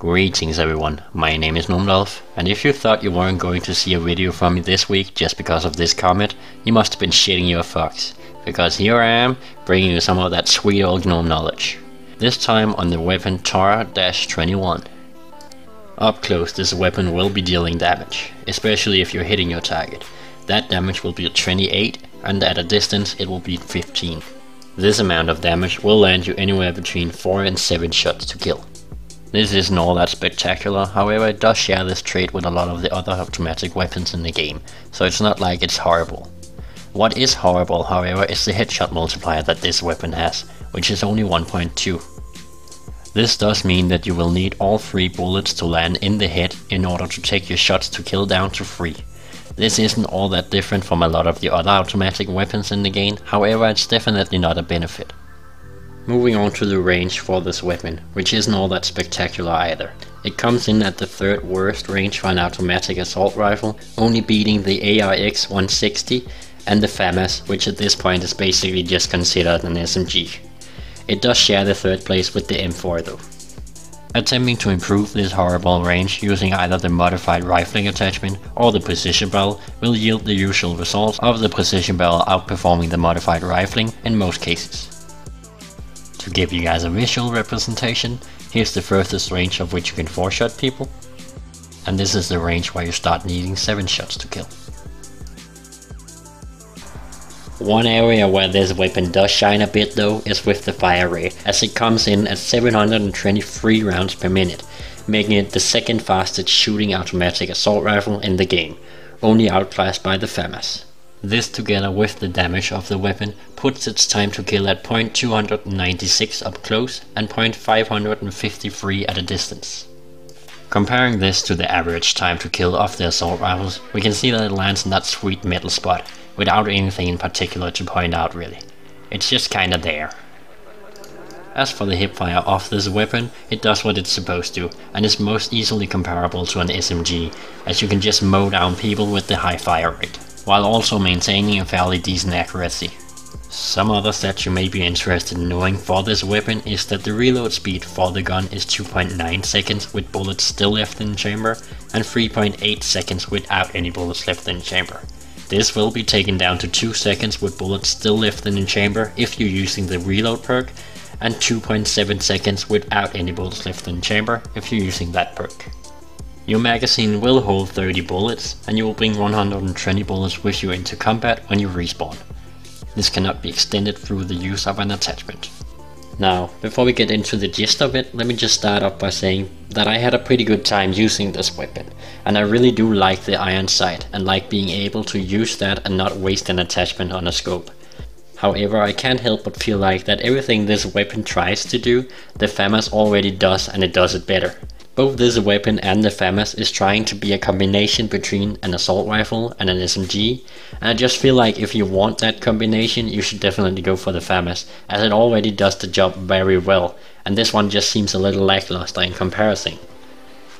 Greetings everyone, my name is Gnomedalf, and if you thought you weren't going to see a video from me this week just because of this comment, you must have been shitting your fucks, because here I am, bringing you some of that sweet old gnome knowledge. This time on the weapon Tora-21. Up close, this weapon will be dealing damage, especially if you're hitting your target. That damage will be 28, and at a distance it will be 15. This amount of damage will land you anywhere between 4 and 7 shots to kill. This isn't all that spectacular, however it does share this trait with a lot of the other automatic weapons in the game, so it's not like it's horrible. What is horrible, however, is the headshot multiplier that this weapon has, which is only 1.2. This does mean that you will need all 3 bullets to land in the head in order to take your shots to kill down to 3. This isn't all that different from a lot of the other automatic weapons in the game, however it's definitely not a benefit. Moving on to the range for this weapon, which isn't all that spectacular either. It comes in at the 3rd worst range for an automatic assault rifle, only beating the ARX 160 and the Famas, which at this point is basically just considered an SMG. It does share the 3rd place with the M4 though. Attempting to improve this horrible range using either the modified rifling attachment or the precision barrel will yield the usual results of the precision barrel outperforming the modified rifling in most cases. To give you guys a visual representation, here's the furthest range of which you can 4-shot people, and this is the range where you start needing 7 shots to kill. One area where this weapon does shine a bit though is with the fire rate, as it comes in at 723 rounds per minute, making it the 2nd fastest shooting automatic assault rifle in the game, only outclassed by the Famas. This together with the damage of the weapon puts its time to kill at .296 up close and .553 at a distance. Comparing this to the average time to kill of the assault rifles, we can see that it lands in that sweet middle spot, without anything in particular to point out really. It's just kinda there. As for the hipfire of this weapon, it does what it's supposed to, and is most easily comparable to an SMG, as you can just mow down people with the high fire rate, while also maintaining a fairly decent accuracy. Some other stats you may be interested in knowing for this weapon is that the reload speed for the gun is 2.9 seconds with bullets still left in the chamber, and 3.8 seconds without any bullets left in the chamber. This will be taken down to 2 seconds with bullets still left in the chamber if you're using the reload perk, and 2.7 seconds without any bullets left in the chamber if you're using that perk. Your magazine will hold 30 bullets, and you will bring 120 bullets with you into combat when you respawn. This cannot be extended through the use of an attachment. Now, before we get into the gist of it, let me just start off by saying that I had a pretty good time using this weapon, and I really do like the Ironsight and like being able to use that and not waste an attachment on a scope. However, I can't help but feel like that everything this weapon tries to do, the Famas already does, and it does it better. Both this weapon and the Famas is trying to be a combination between an assault rifle and an SMG, and I just feel like if you want that combination you should definitely go for the Famas, as it already does the job very well, and this one just seems a little lackluster in comparison.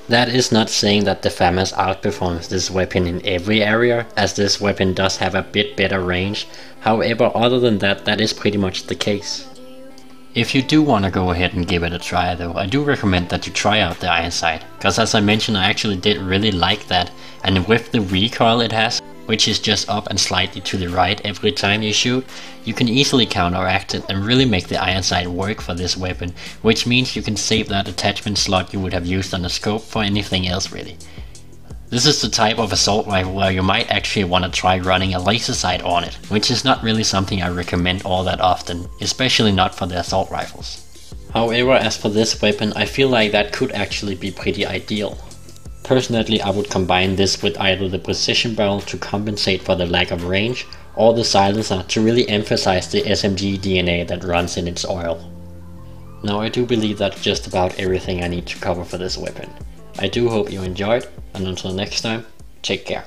That is not saying that the Famas outperforms this weapon in every area, as this weapon does have a bit better range, however other than that, that is pretty much the case. If you do want to go ahead and give it a try though, I do recommend that you try out the Ironsight, cause as I mentioned I actually did really like that, and with the recoil it has, which is just up and slightly to the right every time you shoot, you can easily counteract it and really make the Ironsight work for this weapon, which means you can save that attachment slot you would have used on a scope for anything else really. This is the type of assault rifle where you might actually want to try running a laser sight on it, which is not really something I recommend all that often, especially not for the assault rifles. However, as for this weapon, I feel like that could actually be pretty ideal. Personally, I would combine this with either the precision barrel to compensate for the lack of range, or the silencer to really emphasize the SMG DNA that runs in its oil. Now I do believe that's just about everything I need to cover for this weapon. I do hope you enjoyed, and until next time, take care.